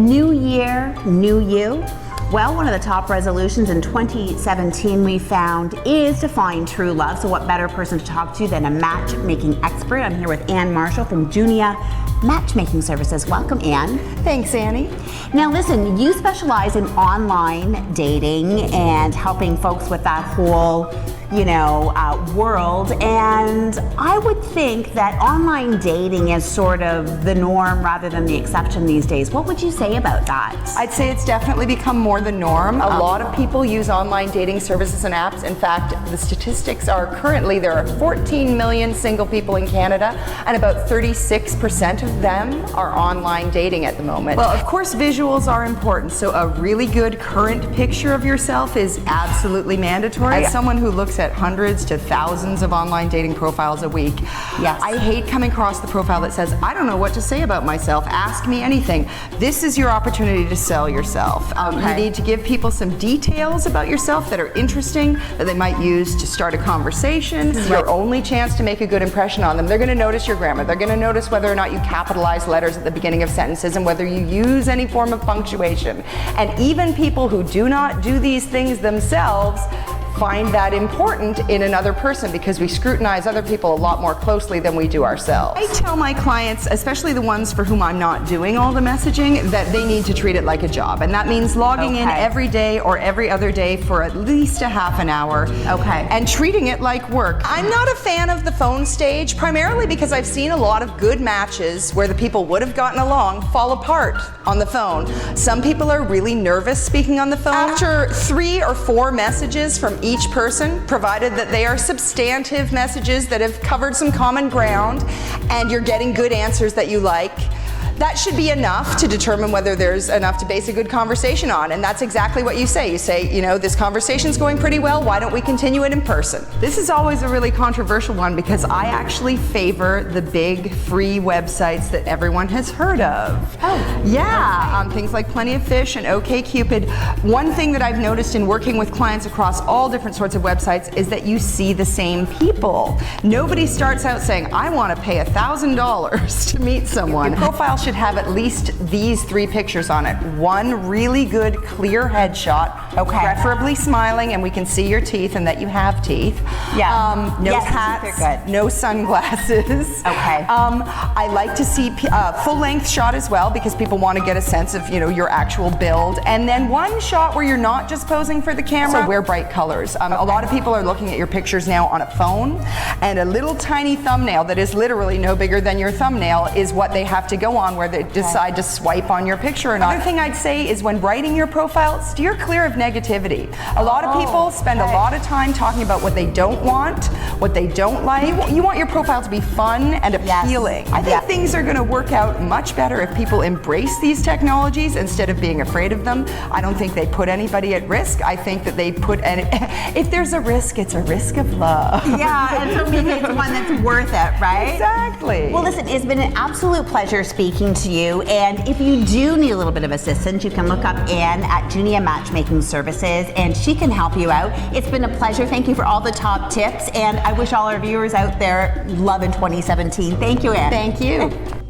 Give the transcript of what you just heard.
New year, new you. Well, one of the top resolutions in 2017 we found is to find true love. So what better person to talk to than a matchmaking expert? I'm here with Ann Marshall from Junia Matchmaking Services. Welcome, Ann. Thanks, Annie. Now listen, you specialize in online dating and helping folks with that whole world, and I would think that online dating is sort of the norm rather than the exception these days. What would you say about that? I'd say it's definitely become more the norm. A lot of people use online dating services and apps. In fact, the statistics are currently there are 14 million single people in Canada, and about 36% of them are online dating at the moment. Well, of course, visuals are important, so a really good current picture of yourself is absolutely mandatory. As someone who looks at hundreds to thousands of online dating profiles a week, yes, I hate coming across the profile that says, I don't know what to say about myself, ask me anything. This is your opportunity to sell yourself. You need to give people some details about yourself that are interesting, that they might use to start a conversation. This is your only chance to make a good impression on them. They're going to notice your grammar. They're going to notice whether or not you capitalize letters at the beginning of sentences and whether you use any form of punctuation. And even people who do not do these things themselves find that important in another person because we scrutinize other people a lot more closely than we do ourselves. I tell my clients, especially the ones for whom I'm not doing all the messaging, that they need to treat it like a job. And that means logging in every day or every other day for at least a half an hour. And treating it like work. I'm not a fan of the phone stage, primarily because I've seen a lot of good matches where the people would have gotten along fall apart on the phone. Some people are really nervous speaking on the phone. After 3 or 4 messages from each person, provided that they are substantive messages that have covered some common ground and you're getting good answers that you like, that should be enough to determine whether there's enough to base a good conversation on. And that's exactly what you say. You say, this conversation's going pretty well, why don't we continue it in person? This is always a really controversial one because I actually favor the big free websites that everyone has heard of. Things like Plenty of Fish and OkCupid. One thing that I've noticed in working with clients across all different sorts of websites is that you see the same people. Nobody starts out saying, I want to pay $1,000 to meet someone. Your profile should have at least these 3 pictures on it. One really good, clear headshot, preferably smiling, and we can see your teeth and that you have teeth. No hats, no sunglasses. I like to see full-length shot as well because people want to get a sense of your actual build. And then one shot where you're not just posing for the camera. So wear bright colors. A lot of people are looking at your pictures now on a phone, and a little tiny thumbnail that is literally no bigger than your thumbnail is what they have to go on where they decide to swipe on your picture or not. Another thing I'd say is when writing your profile, steer clear of negativity. A lot of people spend a lot of time talking about what they don't want, what they don't like. You want your profile to be fun and appealing. I think things are going to work out much better if people embrace these technologies instead of being afraid of them. I don't think they put anybody at risk. I think that they put if there's a risk, it's a risk of love. And so maybe it's one that's worth it, right? Exactly. Well, listen, it's been an absolute pleasure speaking to you, and if you do need a little bit of assistance, you can look up Ann at Junia Matchmaking Services, and she can help you out. It's been a pleasure. Thank you for all the top tips, and I wish all our viewers out there love in 2017. Thank you, Ann. Thank you.